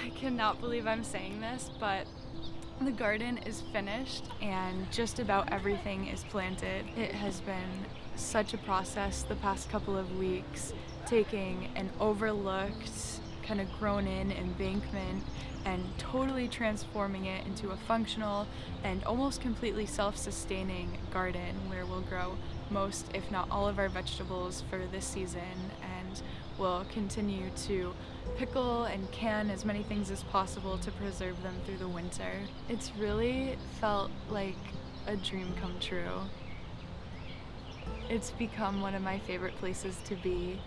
I cannot believe I'm saying this, but the garden is finished and just about everything is planted. It has been such a process the past couple of weeks, taking an overlooked, kind of grown-in embankment and totally transforming it into a functional and almost completely self-sustaining garden where we'll grow most, if not all, of our vegetables for this season, and we'll continue to pickle and can as many things as possible to preserve them through the winter. It's really felt like a dream come true. It's become one of my favorite places to be,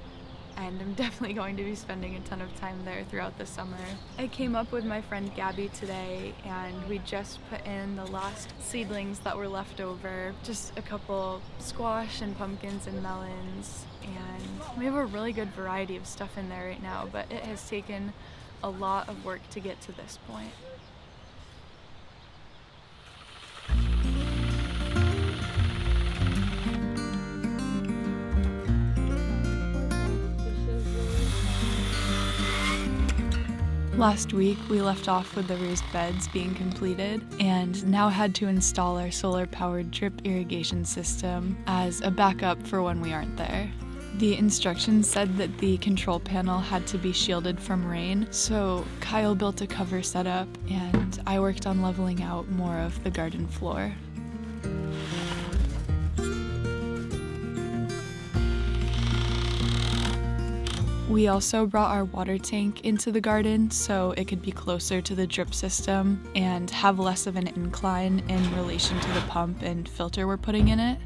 and I'm definitely going to be spending a ton of time there throughout the summer. I came up with my friend Gabby today, and we just put in the last seedlings that were left over, just a couple squash and pumpkins and melons, and we have a really good variety of stuff in there right now, but it has taken a lot of work to get to this point. Last week, we left off with the raised beds being completed and now had to install our solar-powered drip irrigation system as a backup for when we aren't there. The instructions said that the control panel had to be shielded from rain, so Kyle built a cover setup and I worked on leveling out more of the garden floor. We also brought our water tank into the garden so it could be closer to the drip system and have less of an incline in relation to the pump and filter we're putting in it.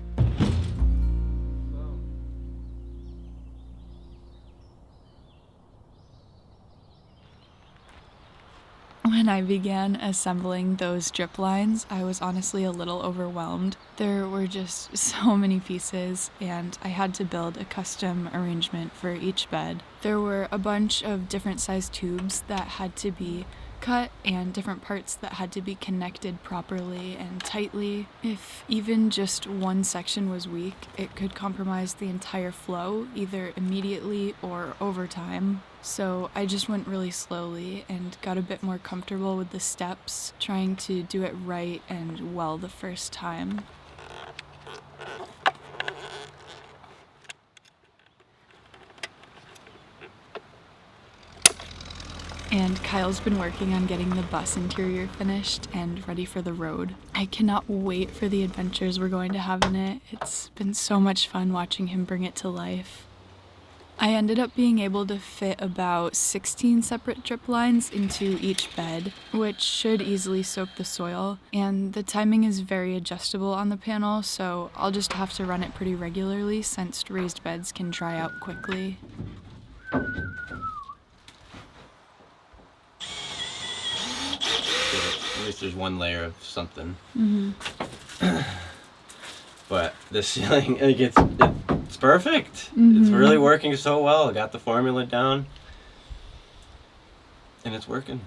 When I began assembling those drip lines, I was honestly a little overwhelmed. There were just so many pieces, and I had to build a custom arrangement for each bed. There were a bunch of different sized tubes that had to be cut and different parts that had to be connected properly and tightly. If even just one section was weak, it could compromise the entire flow, either immediately or over time. So I just went really slowly and got a bit more comfortable with the steps, trying to do it right and well the first time. And Kyle's been working on getting the bus interior finished and ready for the road. I cannot wait for the adventures we're going to have in it. It's been so much fun watching him bring it to life. I ended up being able to fit about 16 separate drip lines into each bed, which should easily soak the soil, and the timing is very adjustable on the panel, so I'll just have to run it pretty regularly since raised beds can dry out quickly. At least there's one layer of something. Mm-hmm. But the ceiling, like it's perfect. It's really working so well. I got the formula down, and it's working.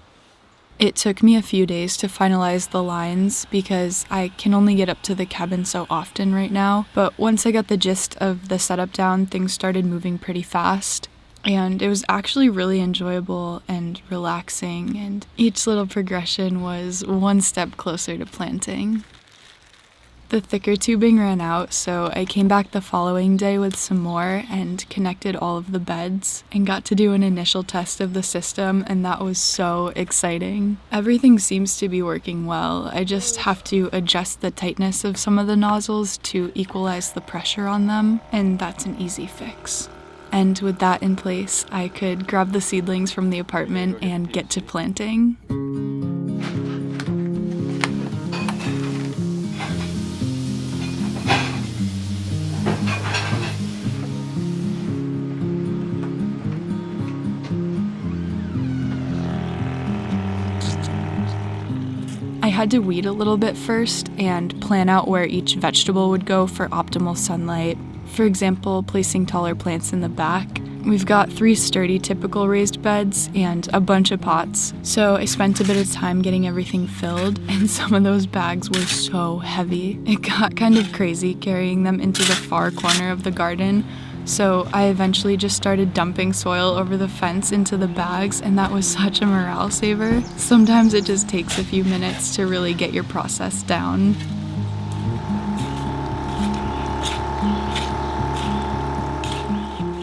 It took me a few days to finalize the lines because I can only get up to the cabin so often right now. But once I got the gist of the setup down, things started moving pretty fast. And it was actually really enjoyable and relaxing, and each little progression was one step closer to planting. The thicker tubing ran out, so I came back the following day with some more and connected all of the beds and got to do an initial test of the system, and that was so exciting. Everything seems to be working well. I just have to adjust the tightness of some of the nozzles to equalize the pressure on them, and that's an easy fix. And with that in place, I could grab the seedlings from the apartment and get to planting. I had to weed a little bit first and plan out where each vegetable would go for optimal sunlight. For example, placing taller plants in the back. We've got 3 sturdy typical raised beds and a bunch of pots, so I spent a bit of time getting everything filled, and some of those bags were so heavy. It got kind of crazy carrying them into the far corner of the garden, so I eventually just started dumping soil over the fence into the bags, and that was such a morale saver. Sometimes it just takes a few minutes to really get your process down.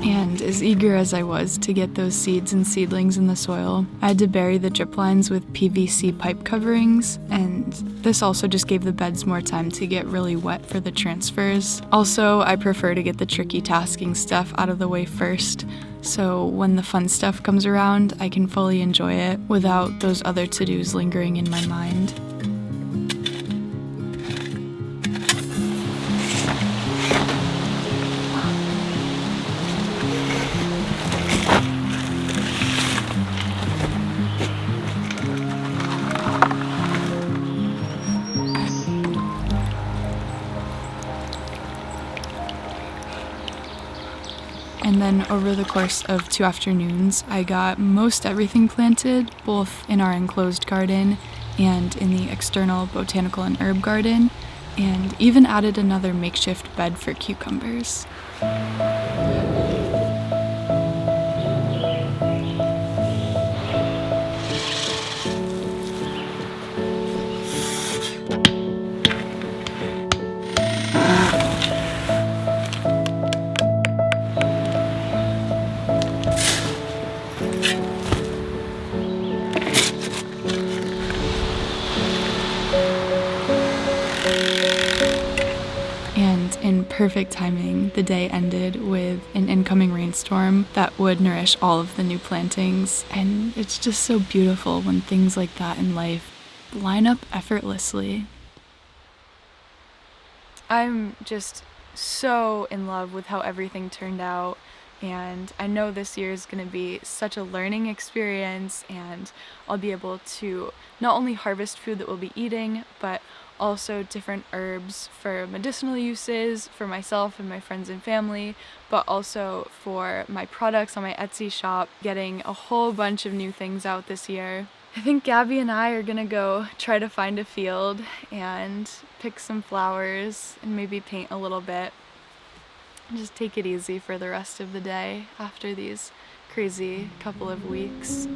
And as eager as I was to get those seeds and seedlings in the soil, I had to bury the drip lines with PVC pipe coverings, and this also just gave the beds more time to get really wet for the transfers. Also, I prefer to get the tricky tasking stuff out of the way first, so when the fun stuff comes around, I can fully enjoy it without those other to-dos lingering in my mind. And then over the course of 2 afternoons, I got most everything planted, both in our enclosed garden and in the external botanical and herb garden, and even added another makeshift bed for cucumbers. In perfect timing, the day ended with an incoming rainstorm that would nourish all of the new plantings, and it's just so beautiful when things like that in life line up effortlessly. I'm just so in love with how everything turned out, and I know this year is going to be such a learning experience, and I'll be able to not only harvest food that we'll be eating, but also different herbs for medicinal uses for myself and my friends and family, but also for my products on my Etsy shop, getting a whole bunch of new things out this year. I think Gabby and I are gonna go try to find a field and pick some flowers and maybe paint a little bit. And just take it easy for the rest of the day after these crazy couple of weeks.